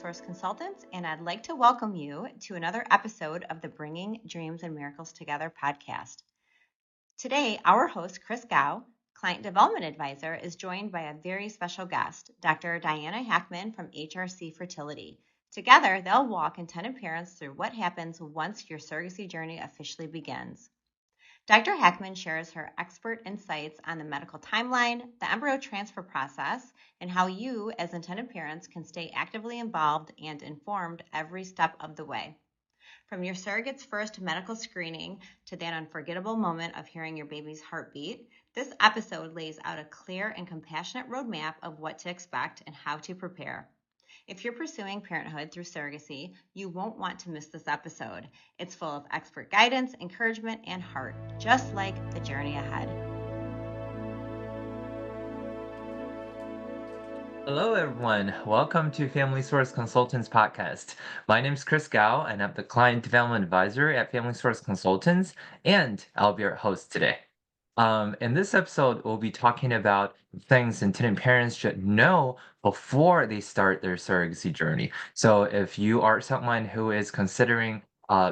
Source Consultants, and I'd like to welcome you to another episode of the Bringing Dreams and Miracles Together podcast. Today, our host, Chris Gao, Client Development Advisor, is joined by a very special guest, Dr. Diana Hakman from HRC Fertility. Together, they'll walk intended parents through what happens once your surrogacy journey officially begins. Dr. Hakman shares her expert insights on the medical timeline, the embryo transfer process, and how you, as intended parents, can stay actively involved and informed every step of the way. From your surrogate's first medical screening to that unforgettable moment of hearing your baby's heartbeat, this episode lays out a clear and compassionate roadmap of what to expect and how to prepare. If you're pursuing parenthood through surrogacy, you won't want to miss this episode. It's full of expert guidance, encouragement, and heart, just like the journey ahead. Hello, everyone. Welcome to Family Source Consultants podcast. My name is Chris Gao, and I'm the Client Development Advisor at Family Source Consultants, and I'll be your host today. In this episode, we'll be talking about things intended parents should know before they start their surrogacy journey. So, if you are someone who is considering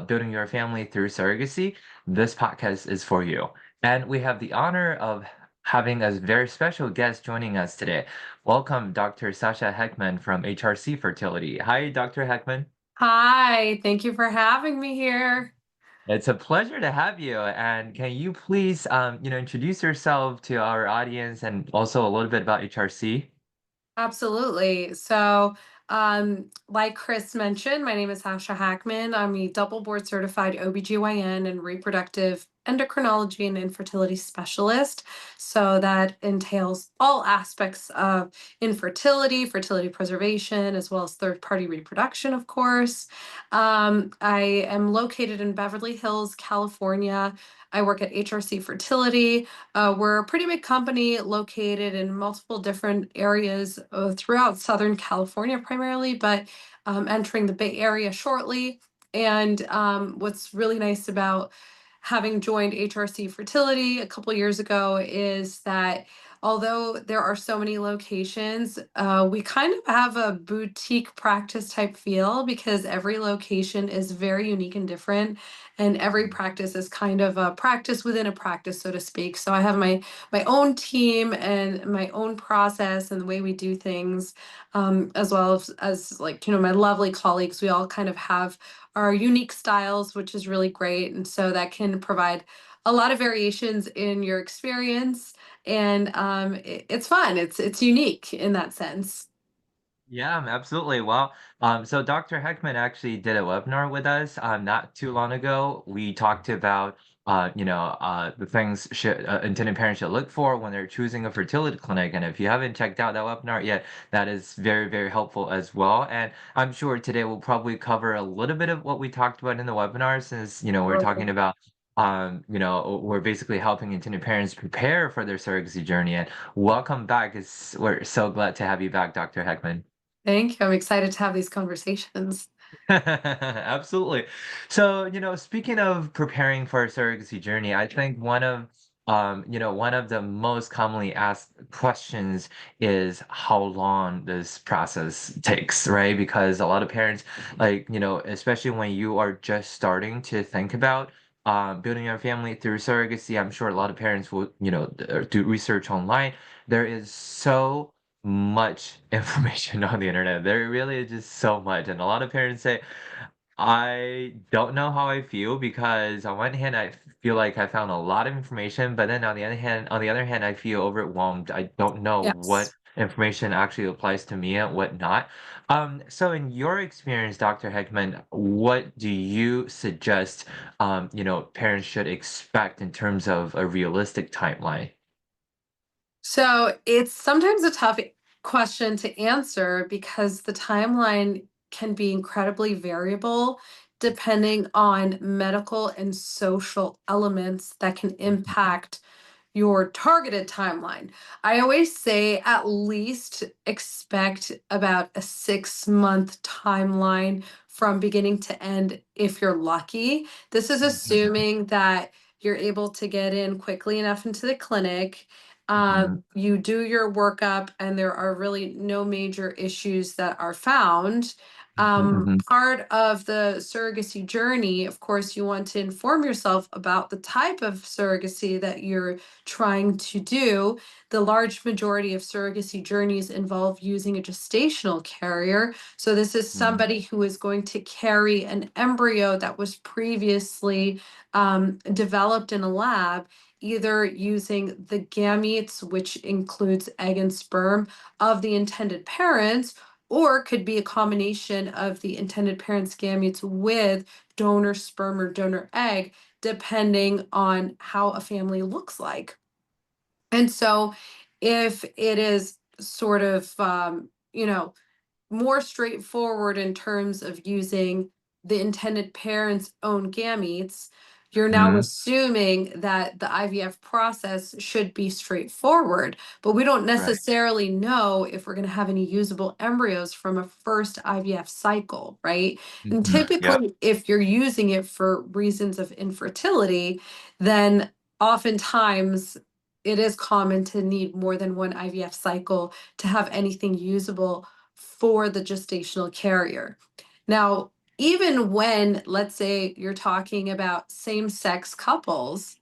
building your family through surrogacy, this podcast is for you. And we have the honor of having a very special guest joining us today. Welcome, Dr. Sasha Hakman from HRC Fertility. Hi, Dr. Hakman. Hi, thank you for having me here. It's a pleasure to have you. And can you please, introduce yourself to our audience and also a little bit about HRC? Absolutely. Like Chris mentioned, my name is Sasha Hakman. I'm a double board certified OBGYN and reproductive endocrinology and infertility specialist. So that entails all aspects of infertility, fertility preservation, as well as third party reproduction, of course. I am located in Beverly Hills, California. I work at HRC Fertility. We're a pretty big company located in multiple different areas throughout Southern California, primarily, but entering the Bay Area shortly. And what's really nice about having joined HRC Fertility a couple years ago is that although there are so many locations, we kind of have a boutique practice type feel because every location is very unique and different, and every practice is kind of a practice within a practice, so to speak. So I have my own team and my own process and the way we do things, as well as like my lovely colleagues. We all kind of have our unique styles, which is really great, and so that can provide a lot of variations in your experience, and it's fun. It's unique in that sense. Yeah, absolutely. Well, so Dr. Heckman actually did a webinar with us not too long ago. We talked about the things intended parents should look for when they're choosing a fertility clinic. And if you haven't checked out that webinar yet, that is very, very helpful as well. And I'm sure today we'll probably cover a little bit of what we talked about in the webinar, since we're talking about we're basically helping intended parents prepare for their surrogacy journey. And welcome back. We're so glad to have you back, Dr. Heckman. Thank you. I'm excited to have these conversations. Absolutely. So, speaking of preparing for a surrogacy journey, I think one of the most commonly asked questions is how long this process takes, right? Because a lot of parents, like, especially when you are just starting to think about building your family through surrogacy, I'm sure a lot of parents will, do research online. There is so much information on the internet. There really is just so much. And a lot of parents say, I don't know how I feel because on one hand, I feel like I found a lot of information, but then on the other hand, I feel overwhelmed. I don't know what Yes. information actually applies to me and what not. So in your experience, Dr. Heckman, what do you suggest, parents should expect in terms of a realistic timeline? So it's sometimes a tough question to answer because the timeline can be incredibly variable depending on medical and social elements that can Mhm. impact your targeted timeline. I always say at least expect about a 6 month timeline from beginning to end if you're lucky. This is Mhm. assuming that you're able to get in quickly enough into the clinic. Mhm. You do your workup, and there are really no major issues that are found. Mhm, Part of the surrogacy journey, of course, you want to inform yourself about the type of surrogacy that you're trying to do. The large majority of surrogacy journeys involve using a gestational carrier. So, this is mhm, somebody who is going to carry an embryo that was previously developed in a lab, either using the gametes, which includes egg and sperm, of the intended parents, or could be a combination of the intended parent's gametes with donor sperm or donor egg, depending on how a family looks like. And so, if it is sort of, more straightforward in terms of using the intended parent's own gametes, you're now mhm, assuming that the IVF process should be straightforward, but we don't right. necessarily know if we're going to have any usable embryos from a first IVF cycle, right? And Mhm, yep, typically, if you're using it for reasons of infertility, then oftentimes it is common to need more than one IVF cycle to have anything usable for the gestational carrier. Now, even when, let's say, you're talking about same sex couples,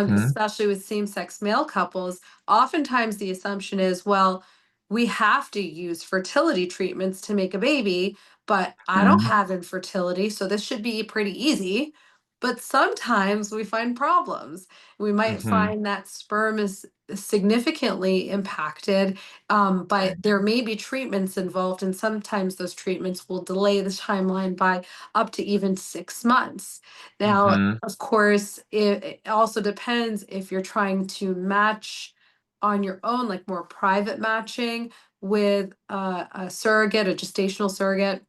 mhm, especially with same sex male couples, oftentimes the assumption is, well, we have to use fertility treatments to make a baby, but I don't mhm, have infertility, so this should be pretty easy. But sometimes we find problems. We might mhm, find that sperm is significantly impacted, but right. there may be treatments involved, and sometimes those treatments will delay the timeline by up to even 6 months. Now, Mhm, of course, it also depends if you're trying to match on your own, like more private matching with a surrogate, a gestational surrogate,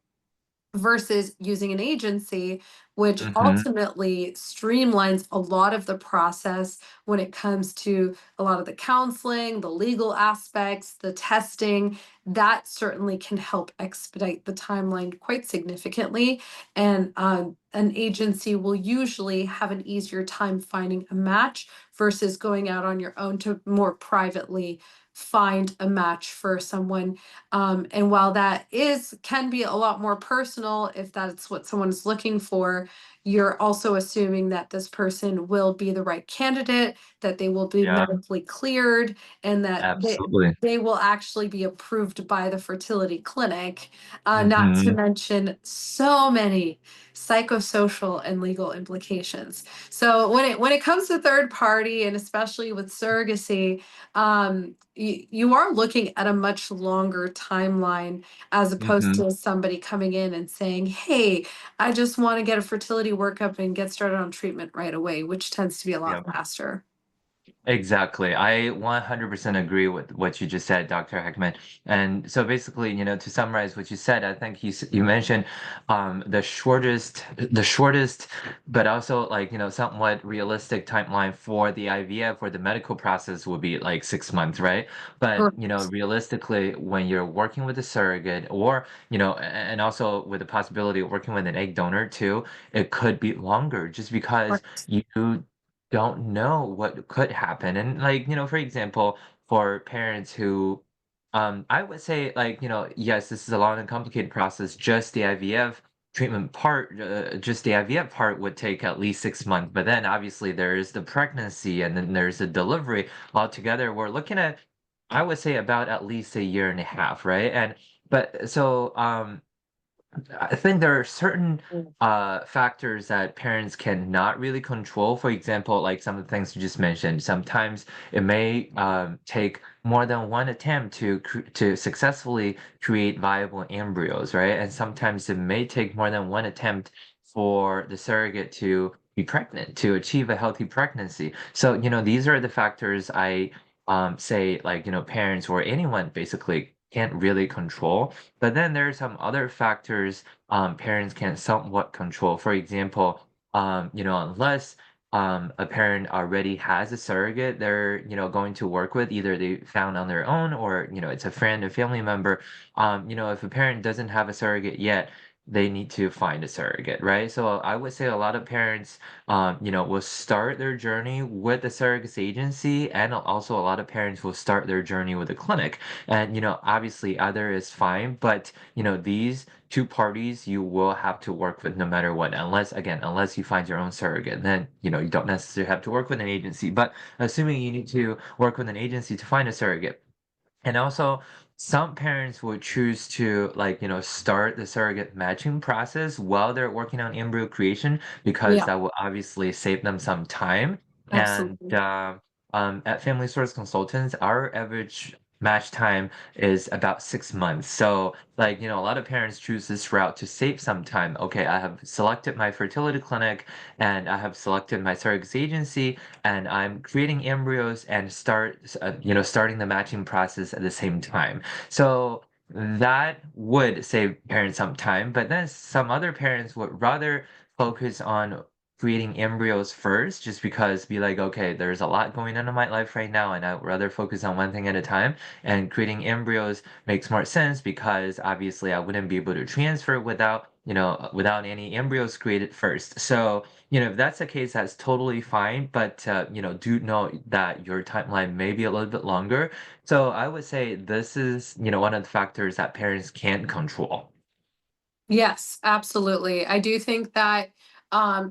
versus using an agency, which mhm, ultimately streamlines a lot of the process when it comes to a lot of the counseling, the legal aspects, the testing. That certainly can help expedite the timeline quite significantly. And an agency will usually have an easier time finding a match versus going out on your own to more privately find a match for someone, and while that is can be a lot more personal if that's what someone's looking for, you're also assuming that this person will be the right candidate, that they will be yeah, medically cleared, and that absolutely. they will actually be approved by the fertility clinic. Not to Mhm, mention so many psychosocial and legal implications. So when it comes to third party, and especially with surrogacy, you are looking at a much longer timeline as opposed mhm, to somebody coming in and saying, "Hey, I just want to get a fertility workup and get started on treatment right away," which tends to be a yeah. lot faster. Exactly. I 100% agree with what you just said, Dr. Heckman. And so basically, to summarize what you said, I think you mentioned the shortest, but also like, somewhat realistic timeline for the IVF or the medical process would be like 6 months, right? But, Correct. realistically, when you're working with a surrogate or, and also with the possibility of working with an egg donor too, it could be longer just because Correct. you don't know what could happen. And like, for example, for parents who, I would say like, yes, this is a long and complicated process. Just the IVF part would take at least 6 months. But then obviously there is the pregnancy and then there's the delivery. Altogether, we're looking at, I would say about at least a year and a half, right? But so, I think there are certain Mm. factors that parents cannot really control. For example, like some of the things you just mentioned. Sometimes it may take more than one attempt to successfully create viable embryos, right? And sometimes it may take more than one attempt for the surrogate to be pregnant, to achieve a healthy pregnancy. So, these are the factors I say like, parents or anyone basically can't really control. But then there are some other factors parents can somewhat control. For example, unless a parent already has a surrogate they're going to work with, either they found on their own or it's a friend, a family member. If a parent doesn't have a surrogate yet, they need to find a surrogate, right? So I would say a lot of parents, will start their journey with a surrogacy agency, and also a lot of parents will start their journey with a clinic. And, obviously either is fine, but, these two parties you will have to work with no matter what, unless you find your own surrogate, then, you don't necessarily have to work with an agency. But assuming you need to work with an agency to find a surrogate, and also, some parents would choose to start the surrogate matching process while they're working on embryo creation because Yeah, that will obviously save them some time. And absolutely. at Family Source Consultants, our average match time is about 6 months. So, a lot of parents choose this route to save some time. Okay, I have selected my fertility clinic and I have selected my surrogacy agency and I'm creating embryos and starting the matching process at the same time. So that would save parents some time, but then some other parents would rather focus on creating embryos first, just because be like, okay, there's a lot going on in my life right now, and I'd rather focus on one thing at a time. And creating embryos makes more sense because obviously I wouldn't be able to transfer without any embryos created first. So if that's the case, that's totally fine. But do know that your timeline may be a little bit longer. So I would say this is, one of the factors that parents can't control. Yes, absolutely. I do think that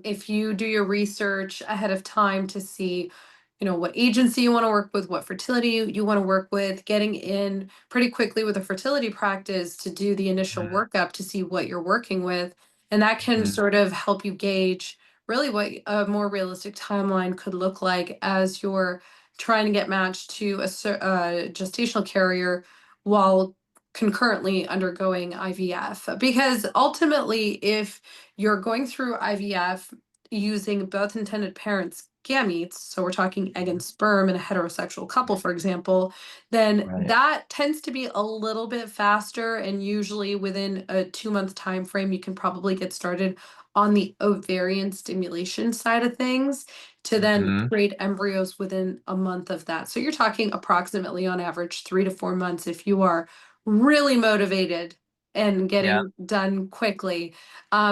if you do your research ahead of time to see, what agency you want to work with, what fertility you want to work with, getting in pretty quickly with a fertility practice to do the initial Mhm, workup to see what you're working with. And that can mhm, sort of help you gauge really what a more realistic timeline could look like as you're trying to get matched to a gestational carrier while concurrently undergoing IVF. Because ultimately, if you're going through IVF using both intended parents' gametes, so we're talking egg and mhm. sperm in a heterosexual couple, for example, then Right. that tends to be a little bit faster. And usually within a 2 month time frame, you can probably get started on the ovarian stimulation side of things to then Mhm. create embryos within a month of that. So you're talking approximately on average 3 to 4 months if you are really motivated and Yeah. getting done quickly.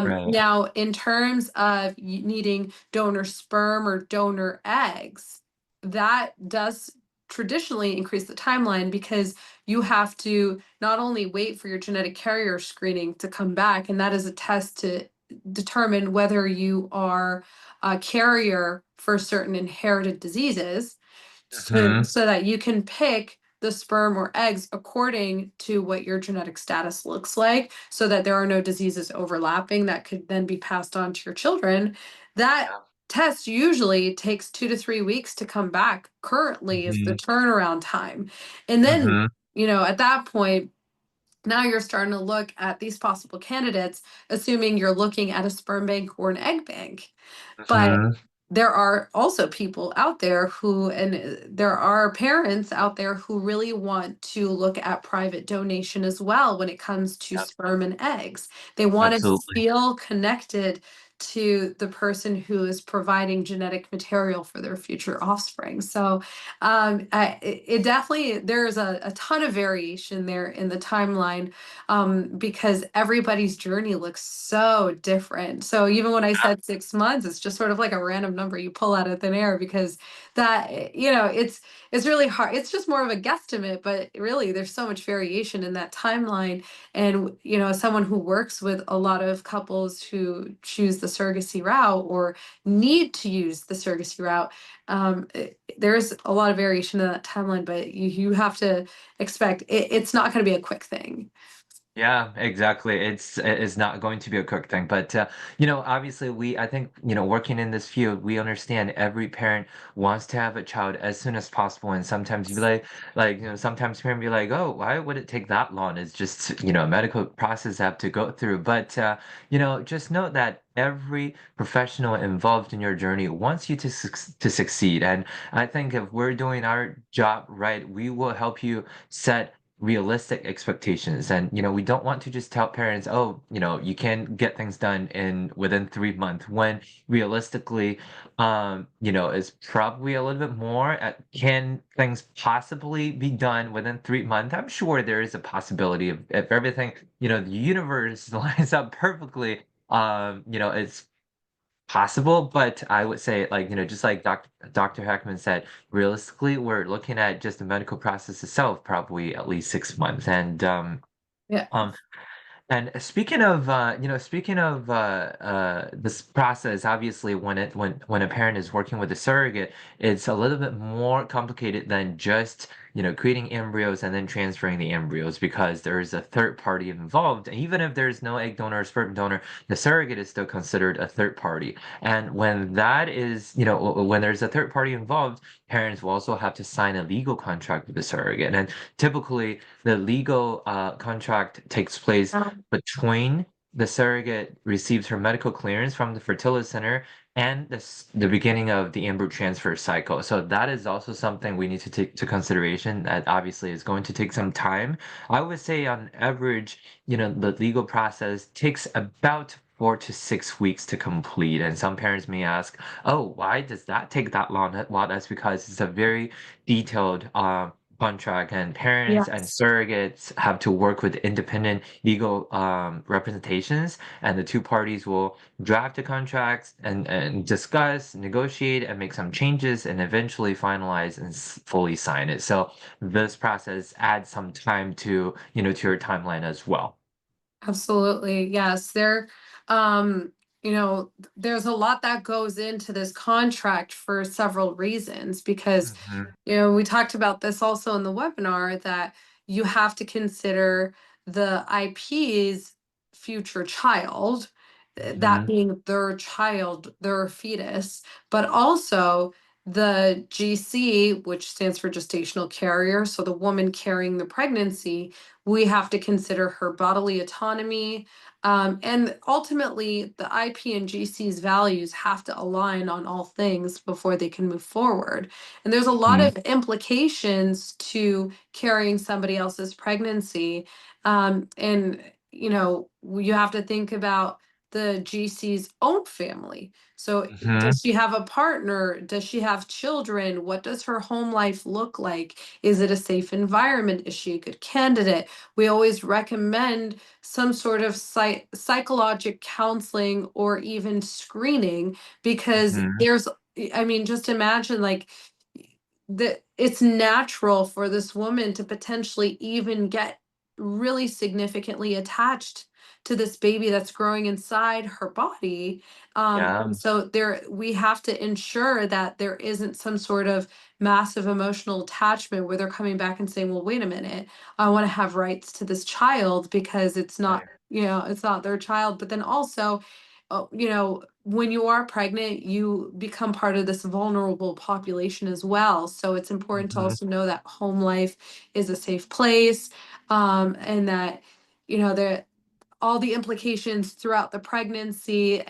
Right. Now, in terms of needing donor sperm or donor eggs, that does traditionally increase the timeline because you have to not only wait for your genetic carrier screening to come back, and that is a test to determine whether you are a carrier for certain inherited diseases Mhm. so that you can pick the sperm or eggs according to what your genetic status looks like so that there are no diseases overlapping that could then be passed on to your children. That Yeah. test usually takes 2 to 3 weeks to come back currently is the Mhm. turnaround time. And then, Mhm. at that point, now you're starting to look at these possible candidates, assuming you're looking at a sperm bank or an egg bank. But Mhm. there are also people out there there are parents out there who really want to look at private donation as well when it comes to Yep. sperm and eggs. They want to Absolutely. feel connected to the person who is providing genetic material for their future offspring. So it definitely there's a ton of variation there in the timeline because everybody's journey looks so different. So even when I said 6 months, it's just sort of like a random number you pull out of thin air because it's really hard. It's just more of a guesstimate, but really there's so much variation in that timeline. And as someone who works with a lot of couples who choose the surrogacy route or need to use the surrogacy route, there's a lot of variation in that timeline, but you have to expect it's not going to be a quick thing. Yeah, exactly. It's not going to be a quick thing, but obviously I think, working in this field, we understand every parent wants to have a child as soon as possible, and sometimes you be sometimes parents be like, oh, why would it take that long? It's just, a medical process I have to go through. But just note that every professional involved in your journey wants you to succeed, and I think if we're doing our job right, we will help you set realistic expectations. And, we don't want to just tell parents, oh, you can get things done in within 3 months when realistically, is probably a little bit more at can things possibly be done within 3 months? I'm sure there is a possibility of if everything, the universe lines up perfectly, it's possible, but I would say, like, just like Dr. Hackman said, realistically, we're looking at just the medical process itself, probably at least 6 months. Yeah. Um, and speaking of this process, obviously, when a parent is working with a surrogate, it's a little bit more complicated than just creating embryos and then transferring the embryos because there is a third party involved. And even if there's no egg donor or sperm donor, the surrogate is still considered a third party. And when that is, when there's a third party involved, parents will also have to sign a legal contract with the surrogate. And typically, the legal contract takes place between the surrogate receives her medical clearance from the fertility center and the beginning of the embryo transfer cycle. So that is also something we need to take to consideration. That obviously is going to take some time. I would say on average, the legal process takes about 4 to 6 weeks to complete. And some parents may ask, oh, why does that take that long? Well, that's because it's a very detailed contract, and parents and Yes. surrogates have to work with independent legal representations, and the two parties will draft the contracts and discuss, negotiate, and make some changes, and eventually finalize and fully sign it. So this process adds some time to your timeline as well. Absolutely. Yes. There's a lot that goes into this contract for several reasons because, Hmm. we talked about this also in the webinar that you have to consider the IP's future child, that Hmm. being their child, their fetus, but also the GC, which stands for gestational carrier. So the woman carrying the pregnancy, we have to consider her bodily autonomy. And ultimately, the IP and GC's values have to align on all things before they can move forward. And there's a lot Hmm. of implications to carrying somebody else's pregnancy. And, you have to think about the GC's own family. So, Hmm. does she have a partner? Does she have children? What does her home life look like? Is it a safe environment? Is she a good candidate? We always recommend some sort of psychologic counseling or even screening because Hmm. I mean, just imagine like that it's natural for this woman to potentially even get really significantly attached to this baby that's growing inside her body. Yeah. And so there we have to ensure that there isn't some sort of massive emotional attachment where they're coming back and saying, well, wait a minute, I want to have rights to this child because it's not, Right. it's not their child. But then also, when you are pregnant, you become part of this vulnerable population as well. So it's important to Hmm. also know that home life is a safe place, and that, there all the implications throughout the pregnancy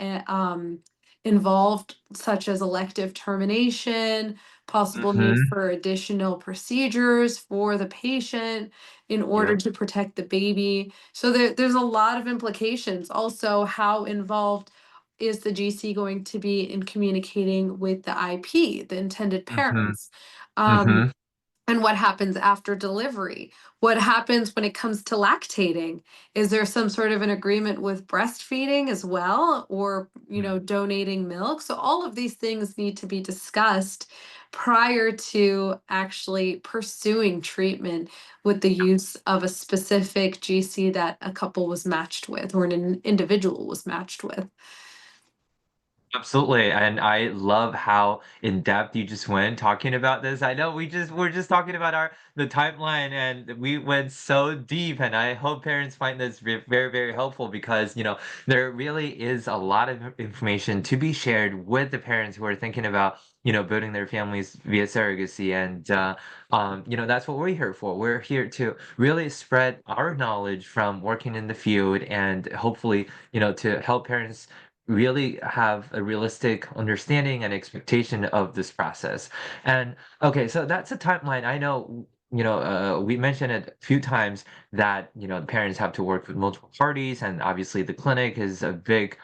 involved, such as elective termination, possible need Hmm. for additional procedures for the patient in order Yep. to protect the baby. So there's a lot of implications. Also, how involved is the GC going to be in communicating with the IP, the intended Hmm. parents? Um, Hmm. and what happens after delivery? What happens when it comes to lactating? Is there some sort of an agreement with breastfeeding as well, or, donating milk? So all of these things need to be discussed prior to actually pursuing treatment with the use of a specific GC that a couple was matched with or an individual was matched with. Absolutely, and I love how in depth you just went talking about this. I know we're just talking about the timeline, and we went so deep, and I hope parents find this very, very helpful because there really is a lot of information to be shared with the parents who are thinking about building their families via surrogacy, and that's what we're here for. We're here to really spread our knowledge from working in the field, and hopefully to help parents really have a realistic understanding and expectation of this process. And okay, so that's a timeline. I know we mentioned it a few times that, the parents have to work with multiple parties, and obviously the clinic is a big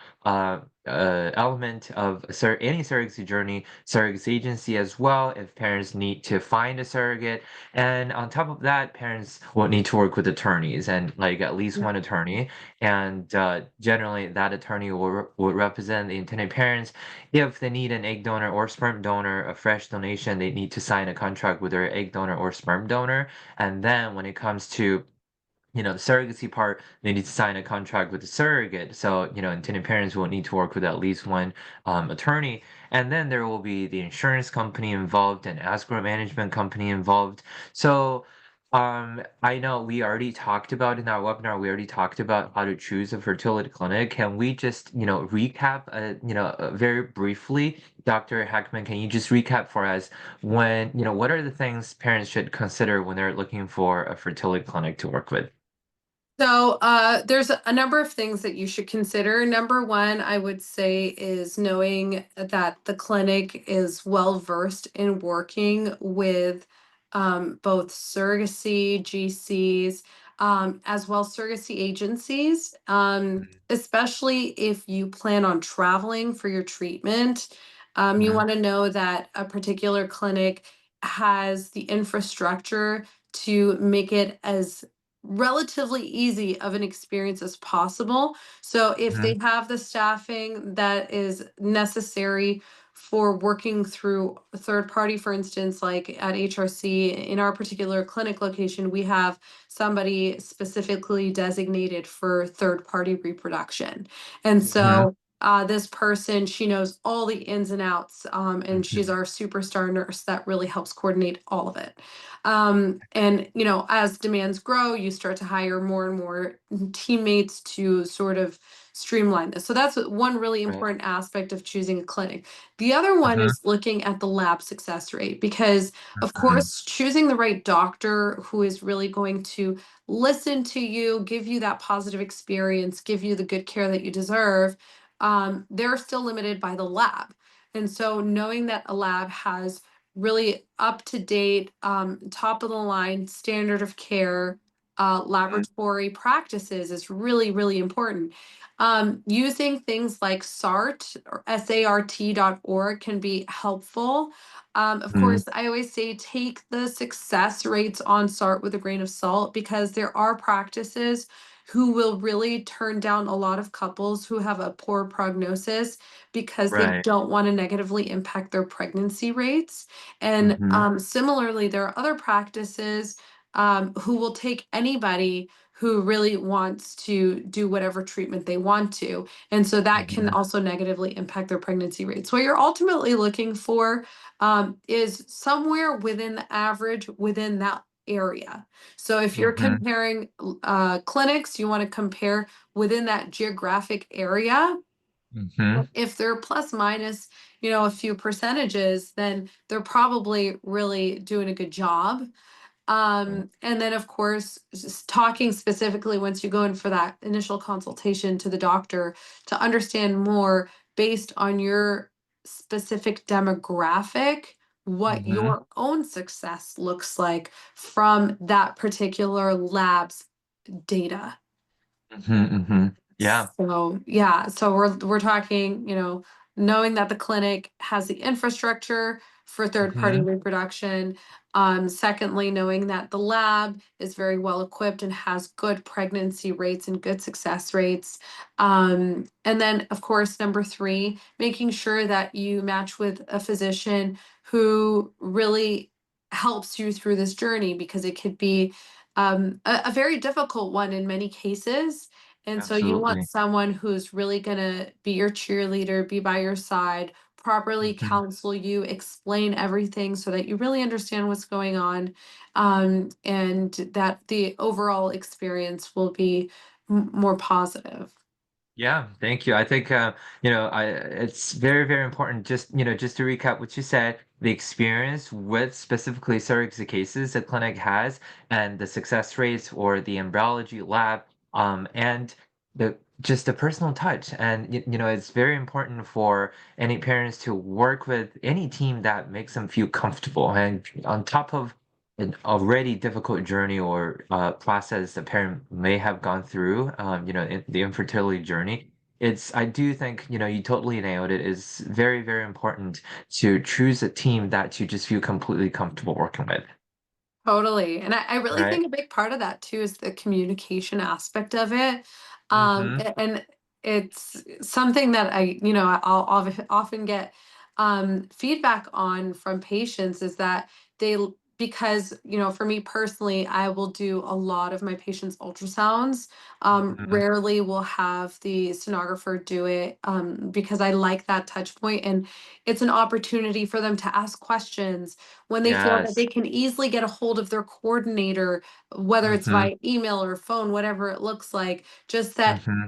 element of any surrogacy journey, surrogacy agency as well, if parents need to find a surrogate. And on top of that, parents will need to work with attorneys, and like at least one attorney. And generally, that attorney will represent the intended parents. If they need an egg donor or sperm donor, a fresh donation, they need to sign a contract with their egg donor or sperm donor. And then when it comes to the surrogacy part, they need to sign a contract with the surrogate. So, intended parents will need to work with at least one attorney. And then there will be the insurance company involved and escrow management company involved. So, I know we already talked about in our webinar, we already talked about how to choose a fertility clinic. Can we just, recap, very briefly? Dr. Hackman, can you just recap for us what are the things parents should consider when they're looking for a fertility clinic to work with? So there's a number of things that you should consider. Number one, I would say, is knowing that the clinic is well versed in working with both surrogacy, GCs, as well as surrogacy agencies, especially if you plan on traveling for your treatment. You Mhm, want to know that a particular clinic has the infrastructure to make it as relatively easy of an experience as possible. So if mhm, they have the staffing that is necessary for working through a third party, for instance, like at HRC, in our particular clinic location, we have somebody specifically designated for third party reproduction. And mhm, so this person, she knows all the ins and outs, and she's mhm, our superstar nurse that really helps coordinate all of it. And as demands grow, you start to hire more and more teammates to sort of streamline this. So that's one really right. important aspect of choosing a clinic. The other one Mhm, is looking at the lab success rate, because of mhm, course, choosing the right doctor who is really going to listen to you, give you that positive experience, give you the good care that you deserve, they're still limited by the lab. And so knowing that a lab has really up to date, top of the line, standard of care mhm, laboratory practices is really, really important. Using things like SART or SART.org can be helpful. Of mhm, course, I always say take the success rates on SART with a grain of salt, because there are practices who will really turn down a lot of couples who have a poor prognosis because they right. don't want to negatively impact their pregnancy rates. And Mhm, similarly, there are other practices who will take anybody who really wants to do whatever treatment they want to. And so that can mhm, also negatively impact their pregnancy rates. What you're ultimately looking for is somewhere within the average within that area. So if you're mhm, comparing clinics, you want to compare within that geographic area. mhm, If they're plus minus, a few percentages, then they're probably really doing a good job. right. And then, of course, talking specifically once you go in for that initial consultation to the doctor to understand more based on your specific demographic, what Mhm, your own success looks like from that particular lab's data. mhm, mhm. Yeah. So yeah, so we're talking, knowing that the clinic has the infrastructure for third party Mhm, reproduction. Secondly, knowing that the lab is very well equipped and has good pregnancy rates and good success rates. And then, of course, number three, making sure that you match with a physician who really helps you through this journey, because it could be a very difficult one in many cases. And so you want absolutely. someone who's really going to be your cheerleader, be by your side, properly Mhm. counsel you, explain everything so that you really understand what's going on, and that the overall experience will be more positive. Yeah, thank you. I think it's very, very important. Just to recap what you said, the experience with specifically surrogacy cases the clinic has, and the success rates or the embryology lab, and the personal touch. And it's very important for any parents to work with any team that makes them feel comfortable. And on top of an already difficult journey or process the parent may have gone through, in the infertility journey, I do think, you totally nailed it. It's very, very important to choose a team that you just feel completely comfortable working with, Totally. And I really right? think a big part of that too is the communication aspect of it. Mm-hmm. And it's something that often get feedback on from patients is that because, for me personally, I will do a lot of my patients' ultrasounds. Mm-hmm. Rarely will have the sonographer do it because I like that touch point, and it's an opportunity for them to ask questions when they feel that Yes. they can easily get a hold of their coordinator, whether it's Mm-hmm. via email or phone, whatever it looks like, just that Mm-hmm.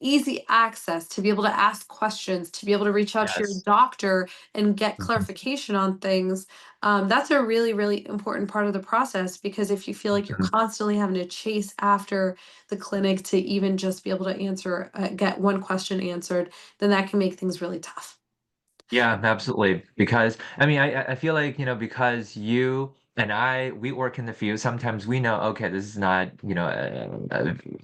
easy access to be able to ask questions, to be able to reach out to your Yes. doctor and get Mm-hmm. clarification on things. That's a really, really important part of the process because if you feel like you're Mm-hmm. constantly having to chase after the clinic to even just be able to get one question answered, then that can make things really tough. Yeah, absolutely. Because I mean, I feel like, because you and we work in the field, sometimes we know, okay, this is not,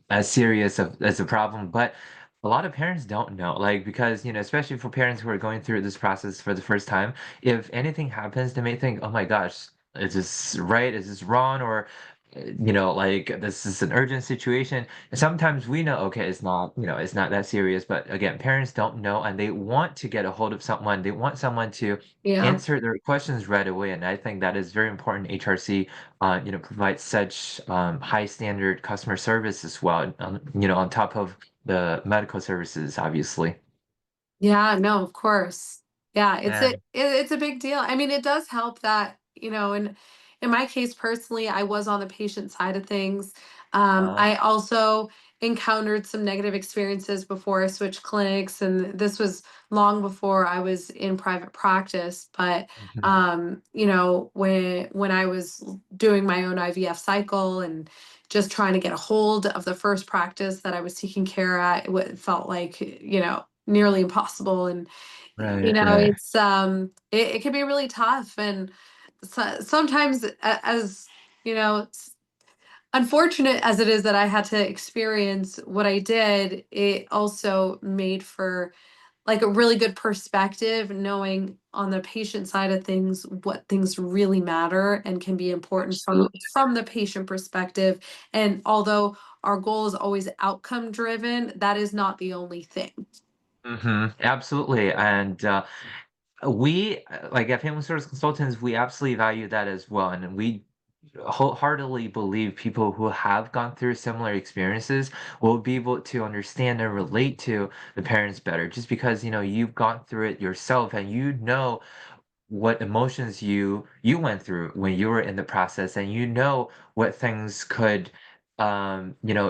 as serious as a problem, but a lot of parents don't know, like, because, especially for parents who are going through this process for the first time, if anything happens, they may think, oh my gosh, is this right? Is this wrong? Or, like, this is an urgent situation. And sometimes we know, okay, it's not that serious, but again, parents don't know and they want to get a hold of someone. They want someone to Yeah. answer their questions right away. And I think that is very important. HRC, provides such high standard customer service as well, on top of the medical services, obviously. Yeah, no, of course. Yeah, Yeah. it's a big deal. I mean, it does help that, in my case personally, I was on the patient side of things. Uh, I also encountered some negative experiences before I switched clinics, and this was long before I was in private practice. But mhm. when I was doing my own IVF cycle and just trying to get a hold of the first practice that I was taking care at, it felt like, nearly impossible. And Right, right. it can be really tough. And sometimes as unfortunate as it is that I had to experience what I did, it also made for like a really good perspective, knowing on the patient side of things what things really matter and can be important Absolutely. from the patient perspective. And although our goal is always outcome driven, that is not the only thing. Absolutely. And we, like at Family Service Consultants, we absolutely value that as well. And we wholeheartedly believe people who have gone through similar experiences will be able to understand and relate to the parents better just because, you've gone through it yourself and what emotions you went through when you were in the process and what things could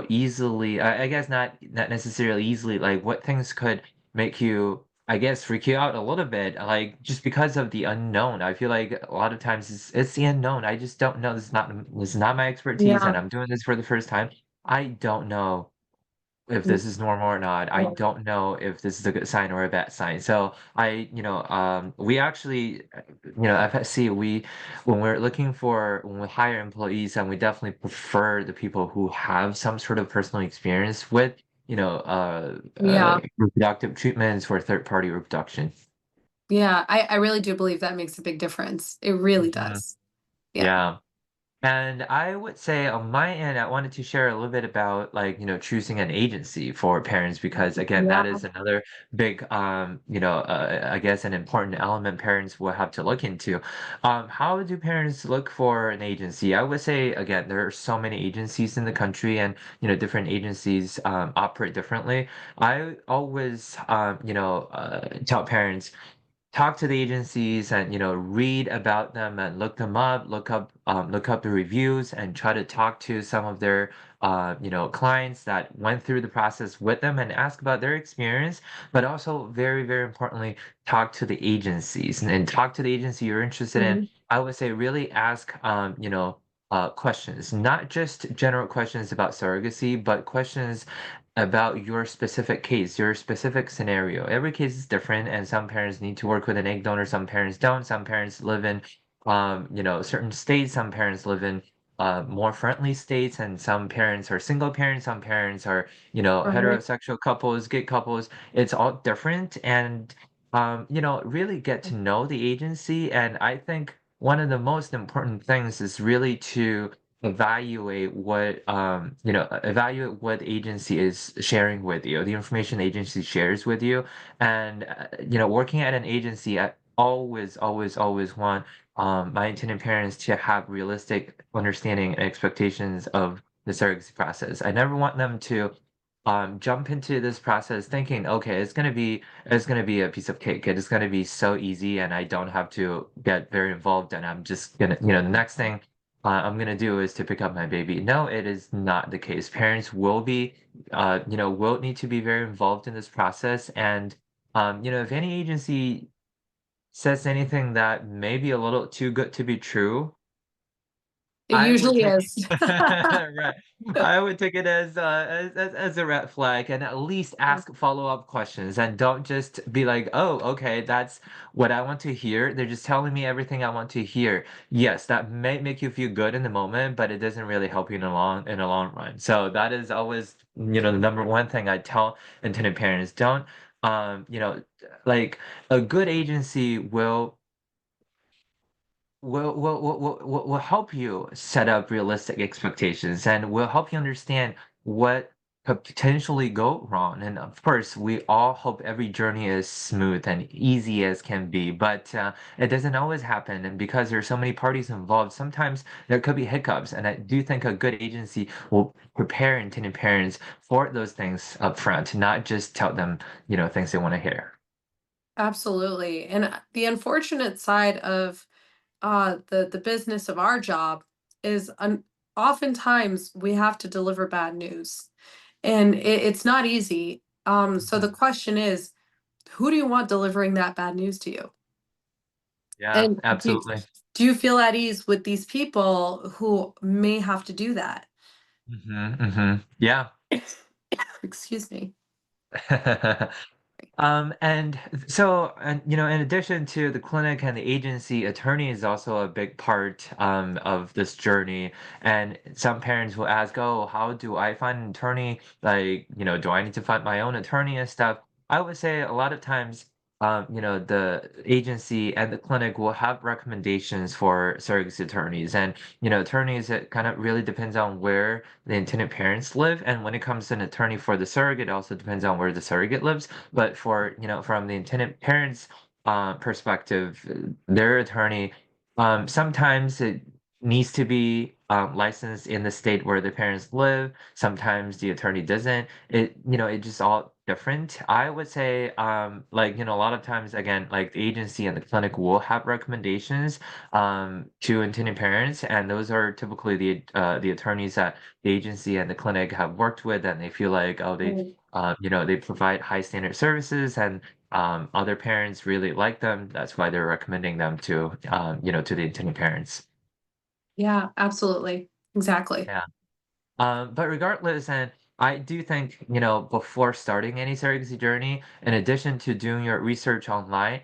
easily I guess not necessarily easily, like what things could make you, I guess, freak you out a little bit, like just because of the unknown. I feel like a lot of times it's the unknown. I just don't know. This is not my expertise and Yeah. I'm doing this for the first time. I don't know if this is normal or not. I don't know if this is a good sign or a bad sign. So we actually, FSC, when we hire employees, and we definitely prefer the people who have some sort of personal experience with, Yeah. reproductive treatments for third-party reproduction. Yeah. I really do believe that makes a big difference. It really Mhm. does. Yeah. Yeah. And I would say on my end, I wanted to share a little bit about, like, choosing an agency for parents because again, that Yeah. is another big, I guess an important element parents will have to look into. How do parents look for an agency? I would say again, there are so many agencies in the country, and different agencies operate differently. I always, tell parents, talk to the agencies and read about them and look them up, look up the reviews and try to talk to some of their clients that went through the process with them and ask about their experience, but also very, very importantly, talk to the agencies and talk to the agency you're interested in. Mhm. I would say really ask questions, not just general questions about surrogacy, but questions about your specific case, your specific scenario. Every case is different, and some parents need to work with an egg donor, some parents don't. Some parents live in certain states. Some parents live in more friendly states, and some parents are single parents, some parents are, Right. heterosexual couples, gay couples. It's all different, and really get to know the agency. And I think one of the most important things is really to evaluate what agency is sharing with you, the information the agency shares with you. And working at an agency, I always want my intended parents to have realistic understanding and expectations of the surrogacy process. I never want them to jump into this process thinking, okay, it's gonna be a piece of cake. It is gonna be so easy, and I don't have to get very involved, and I'm just gonna, the next thing I'm gonna do is to pick up my baby. No, it is not the case. Parents will need to be very involved in this process, and if any agency says anything that may be a little too good to be true, It I would usually take is. right. I would take it as a red flag, and at least ask follow-up questions, and don't just be like, "Oh, okay, that's what I want to hear. They're just telling me everything I want to hear." Yes, that may make you feel good in the moment, but it doesn't really help you in the long run. So that is always, the number one thing I tell intended parents. Don't like a good agency will help you set up realistic expectations, and will help you understand what could potentially go wrong. And of course, we all hope every journey is smooth and easy as can be, but it doesn't always happen. And because there's so many parties involved, sometimes there could be hiccups. And I do think a good agency will prepare intended parents for those things up front, not just tell them, things they want to hear. Absolutely. And the unfortunate side of the business of our job is oftentimes we have to deliver bad news, and it's not easy. So the Mhm. question is, who do you want delivering that bad news to you? Yeah, And absolutely. do you feel at ease with these people who may have to do that? Yeah. Excuse me. And in addition to the clinic and the agency, attorney is also a big part of this journey. And some parents will ask, "Oh, how do I find an attorney? Like, do I need to find my own attorney and stuff?" I would say a lot of times, the agency and the clinic will have recommendations for surrogacy attorneys. And, attorneys, it kind of really depends on where the intended parents live. And when it comes to an attorney for the surrogate, it also depends on where the surrogate lives. But from the intended parents' perspective, their attorney, sometimes it needs to be licensed in the state where the parents live. Sometimes the attorney doesn't. It just all different. I would say, a lot of times, again, like the agency and the clinic will have recommendations to intended parents, and those are typically the attorneys that the agency and the clinic have worked with, and they feel like, oh, Right. they provide high standard services, and other parents really like them. That's why they're recommending them to the intended parents. Yeah, absolutely. Exactly. Yeah. But regardless, and I do think, before starting any surrogacy journey, in addition to doing your research online,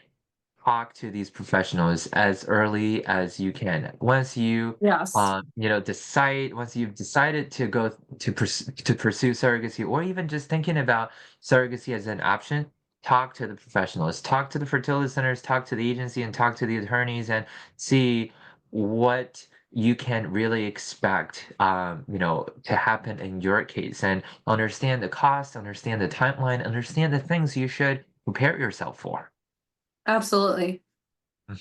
talk to these professionals as early as you can. Yes. Once you've decided to go to pursue surrogacy, or even just thinking about surrogacy as an option, talk to the professionals, talk to the fertility centers, talk to the agency, and talk to the attorneys, and see what you can really expect, to happen in your case, and understand the cost, understand the timeline, understand the things you should prepare yourself for. Absolutely.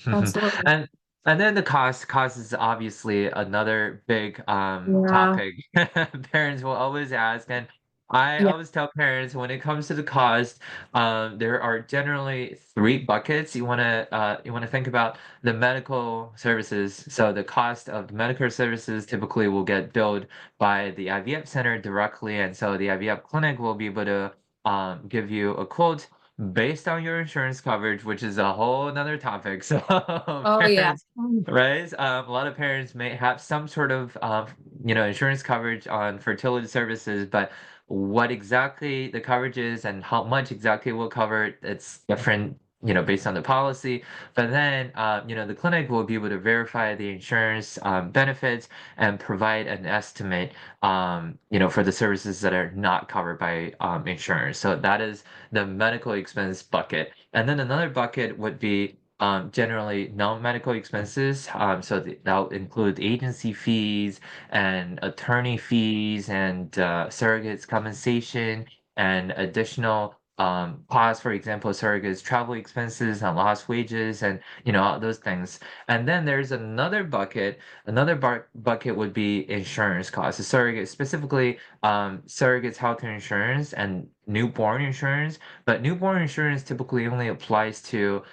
Absolutely. And and then the cost is obviously another big Yeah. topic. Parents will always ask, and I Yeah. always tell parents when it comes to the cost, there are generally three buckets. You wanna think about the medical services. So the cost of the medical services typically will get billed by the IVF center directly, and so the IVF clinic will be able to give you a quote based on your insurance coverage, which is a whole another topic. So Oh, yeah. parents, right? A lot of parents may have some sort of insurance coverage on fertility services, but what exactly the coverage is and how much exactly will cover it, it's different based on the policy. But then, the clinic will be able to verify the insurance benefits and provide an estimate, for the services that are not covered by insurance. So that is the medical expense bucket. And then another bucket would be generally non-medical expenses. So that'll include agency fees and attorney fees and surrogates compensation and additional costs, for example, surrogates travel expenses and lost wages and all those things. And then there's another bucket. Another bucket would be insurance costs. The surrogate, specifically surrogates healthcare insurance and newborn insurance. But newborn insurance typically only applies to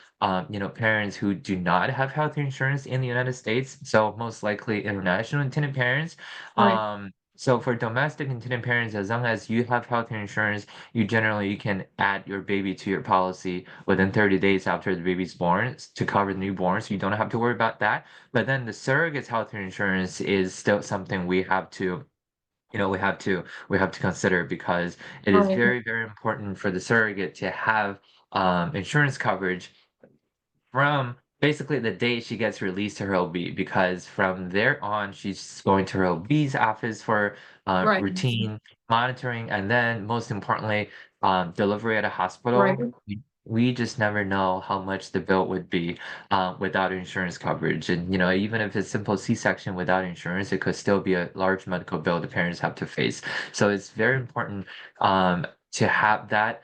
parents who do not have health insurance in the United States, so most likely international intended parents. Right. So for domestic intended parents, as long as you have health insurance, you can add your baby to your policy within 30 days after the baby's born to cover the newborn, so you don't have to worry about that. But then the surrogate's health insurance is still something we have to consider because it is Right. very, very important for the surrogate to have insurance coverage from basically the date she gets released to her OB, because from there on she's going to her OB's office for Right. routine monitoring, and then most importantly, delivery at a Right. hospital. We just never know how much the bill would be without insurance coverage, and even if it's simple C-section without insurance, it could still be a large medical bill the parents have to face. So it's very important to have that.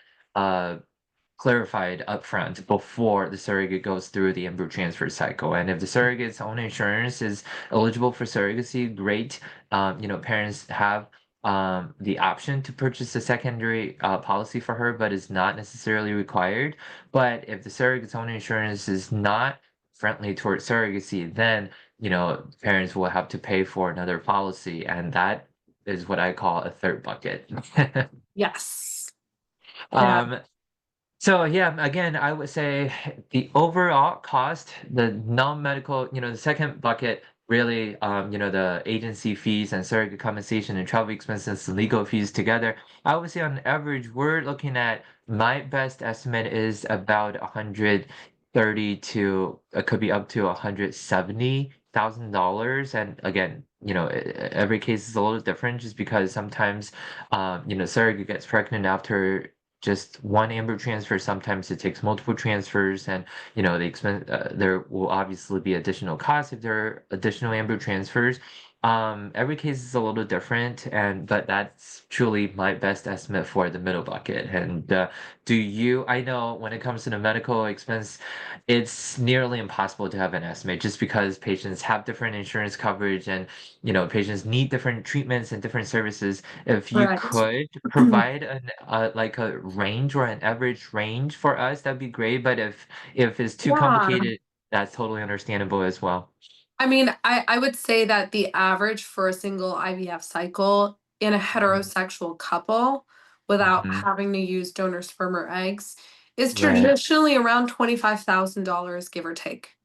Clarified upfront before the surrogate goes through the embryo transfer cycle. And if the surrogate's own insurance is eligible for surrogacy, great. Parents have the option to purchase a secondary policy for her, but it's not necessarily required. But if the surrogate's own insurance is not friendly towards surrogacy, then parents will have to pay for another policy, and that is what I call a third bucket. Yes. Yeah. um, so yeah, again, I would say the overall cost, the non-medical, the second bucket really, the agency fees and surrogate compensation and travel expenses and legal fees together. I would say on average, we're looking at, my best estimate is about 130 to it could be up to $170,000. And again, every case is a little different just because sometimes, surrogate gets pregnant after just one embryo transfer. Sometimes it takes multiple transfers, and the expense there will obviously be additional costs if there are additional embryo transfers. Every case is a little different, but that's truly my best estimate for the middle bucket. And I know when it comes to the medical expense, it's nearly impossible to have an estimate just because patients have different insurance coverage, and patients need different treatments and different services. If you Right. could provide like a range or an average range for us, that'd be great. But if it's too Yeah. complicated, that's totally understandable as well. I mean, I would say that the average for a single IVF cycle in a Mhm. heterosexual couple without Mhm. having to use donor sperm or eggs is Right. traditionally around $25,000, give or take.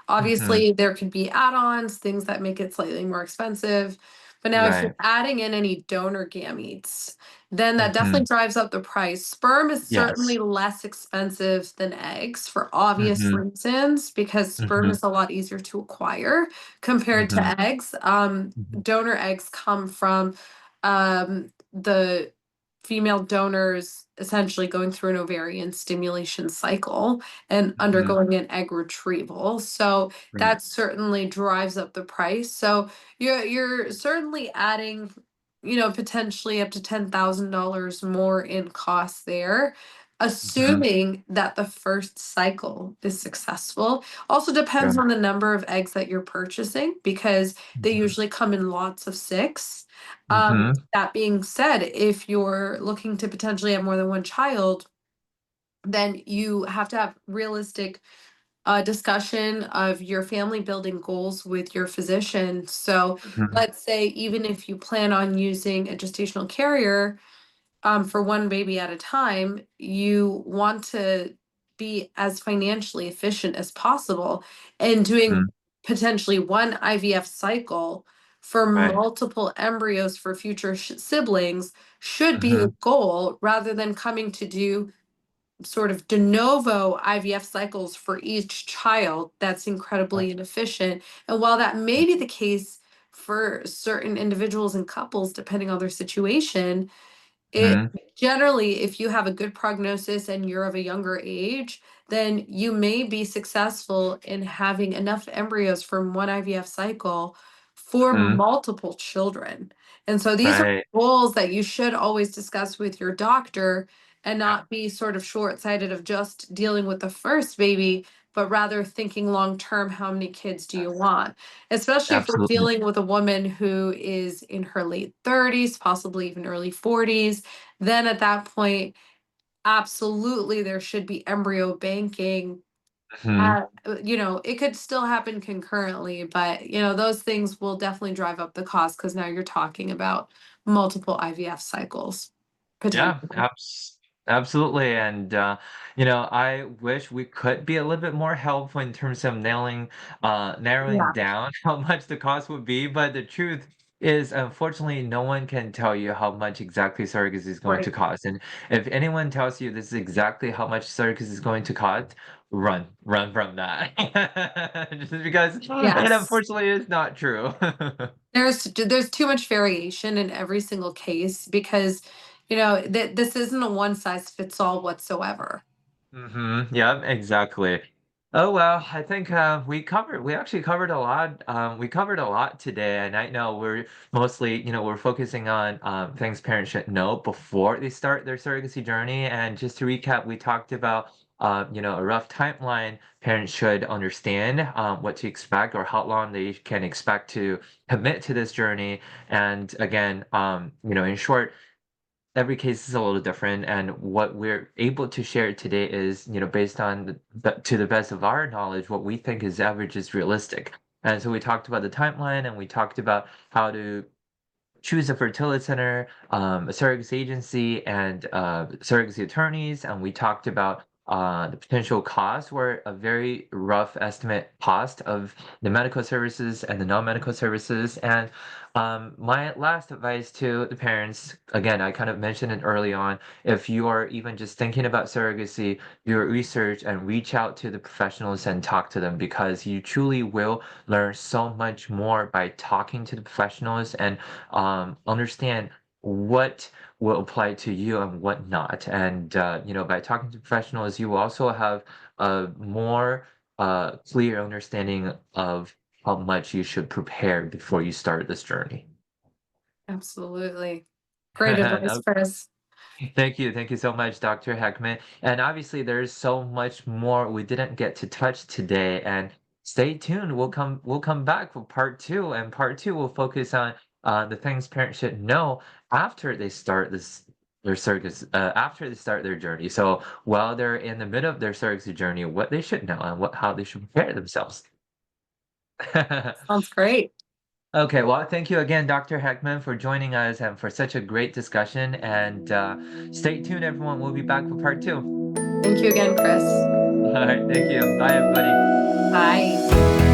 Mhm. Obviously, there could be add-ons, things that make it slightly more expensive. But now, if Right. you're adding in any donor gametes, then that definitely Mhm. drives up the price. Sperm is Yes. certainly less expensive than eggs for obvious Mhm. reasons because sperm Mhm. is a lot easier to acquire compared Mhm. to eggs. Mhm. Donor eggs come from the female donors essentially going through an ovarian stimulation cycle and Mhm. undergoing an egg retrieval. So Right. that certainly drives up the price. So you're certainly adding, potentially up to $10,000 more in costs there, Mhm. assuming that the first cycle is successful. Also depends Right. on the number of eggs that you're purchasing because they Mhm. usually come in lots of six. Mhm. That being said, if you're looking to potentially have more than one child, then you have to have realistic discussion of your family building goals with your physician. So Mhm. let's say even if you plan on using a gestational carrier, for one baby at a time, you want to be as financially efficient as possible. And doing Mhm. potentially one IVF cycle for Right. multiple embryos for future siblings should be a Mhm. goal rather than coming to do sort of de novo IVF cycles for each child, that's incredibly inefficient. And while that may be the case for certain individuals and couples, depending on their situation, it Mhm. generally, if you have a good prognosis and you're of a younger age, then you may be successful in having enough embryos from one IVF cycle for Mhm. multiple children. And so these are Right. goals that you should always discuss with your doctor and Yeah. not be sort of short-sighted of just dealing with the first baby, but rather thinking long term, how many kids do you want? Especially if we're Absolutely. dealing with a woman who is in her late 30s, possibly even early 40s, then at that point, absolutely there should be embryo banking. Mhm. It could still happen concurrently, but those things will definitely drive up the cost because now you're talking about multiple IVF cycles Yeah, potentially. absolutely. And I wish we could be a little bit more helpful in terms of narrowing Yeah, down how much the cost would be. But the truth is, unfortunately, no one can tell you how much exactly surrogacy is going to right. cost. And if anyone tells you this is exactly how much surrogacy is going to cost, run from that. Just because it Yes. unfortunately is not true. There's too much variation in every single case because this isn't a one size fits all whatsoever. Yeah, exactly. Oh well, I think we actually covered a lot. We covered a lot today, and I know we're mostly, we're focusing on things parents should know before they start their surrogacy journey. And just to recap, we talked about a rough timeline parents should understand what to expect or how long they can expect to commit to this journey. And again, in short, every case is a little different, and what we're able to share today is, based on to the best of our knowledge, what we think is average is realistic. And so we talked about the timeline, and we talked about how to choose a fertility center, a surrogacy agency, and surrogacy attorneys. And we talked about the potential cost, or a very rough estimate cost of the medical services and the non-medical services. And my last advice to the parents, again, I kind of mentioned it early on, if you are even just thinking about surrogacy, your research and reach out to the professionals and talk to them, because you truly will learn so much more by talking to the professionals, and understand what will apply to you and what not. And by talking to professionals, you will also have a more clear understanding of how much you should prepare before you start this journey. Absolutely. Great advice, No, Chris. thank you so much, Dr. Heckman. And obviously, there's so much more we didn't get to touch today. And stay tuned. We'll come back for part two, and part two will focus on the things parents should know after they start their circus after they start their journey. So while they're in the middle of their surrogacy journey, what they should know and how they should prepare themselves. Sounds great. Okay, well, thank you again, Dr. Heckman, for joining us and for such a great discussion. And stay tuned, everyone. We'll be back for part two. Thank you again, Chris. All right, thank you. Bye, everybody. Bye.